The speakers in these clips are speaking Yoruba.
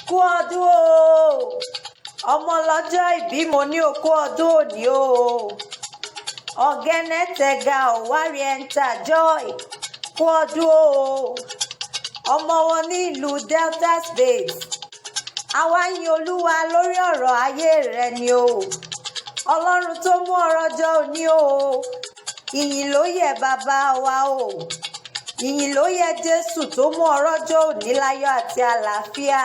kú ọdún o ọmọ lọ́jọ́ ìbí mo ní o kú ọdún òní o ọ̀gẹ́nẹ́ tẹ̀gà ọ̀wárí ẹ̀ńtà joy kú ọdún o ọmọ wọn ní ìlú Delta State àwa yin Olúwa lórí ọ̀rọ̀ ayé rẹ ni o Ọlọ́run tó mú ọrọ̀ jọ òní o ìyìn ló yẹ bàbá wa o ìyìn ló yẹ Jésù tó mú ọrọ̀ jọ òní láyọ̀ àti àlàáfíà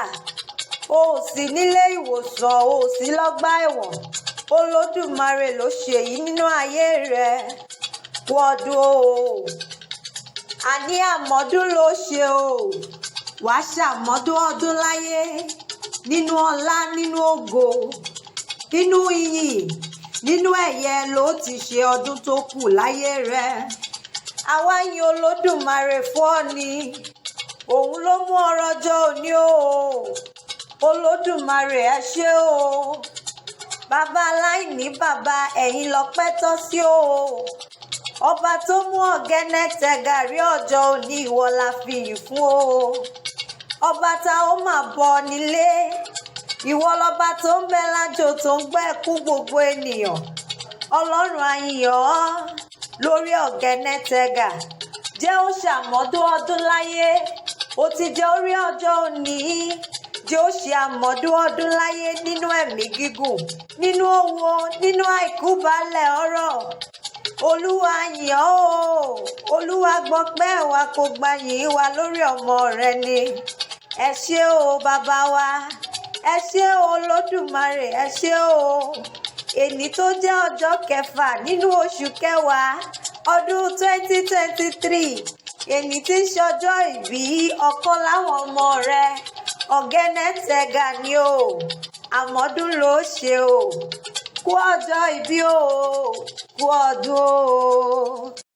o ò sí nílé ìwòsàn o ò sí lọ́gbà ẹ̀wọ̀n Olódùmarè ló ṣe èyí nínú ayé rẹ kú ọdún o àní àmọ́dún ló ṣe o wàá ṣàmọ́dún ọdún láyé nínú ọlá nínú ògo nínú iyì nínú ẹ̀yẹ ló ti ṣe ọdún tó kù láyé rẹ àwa yin Olódùmarè fún ọ ni òun ló mú ọrọ̀ jọ òní o Olódùmarè ẹ ṣé o bàbá aláìní bàbá ẹ̀yin lọ́pẹ́ tọ́ sí o ọba tó mú ọ̀gẹ́nẹ́ tẹ̀gà rí ọjọ́ òní ìwọ la fi yìn fún o ọba tá ó máa bọ nílé ìwọ lọba tó ń bẹ lájò tó ń gbọ́ ẹkún gbogbo ènìyàn Ọlọ́run a yìn ọ́ lórí ọ̀gẹ́nẹ́ tẹ̀gà jẹ́ ó ṣàmọ́dún ọdún láyé ó ti jẹ́ orí ọjọ́ òní jẹ́ ó ṣe àmọ́dún ọdún láyé nínú ẹ̀mí gígùn nínú owó nínú àìkú baálẹ̀ ọrọ̀ Olúwa yìn ọ́ o Olúwa gbọpẹ́ wa kó gba yìn wa lórí ọmọ rẹ ni ẹ ṣé o bàbá wa ẹ ṣé o Olódùmarè ẹ ṣé o èní tó jẹ́ ọjọ́ kẹfà nínú oṣù kẹwàá ọdún 2023 èní tí ń ṣọjọ́ ìbí ọ̀kan láwọn ọmọ rẹ ọ̀gẹ́nẹ́ tẹ̀gà ni o àmọ́dún ló ṣe o kú ọjọ́ ìbí o kú ọdún o.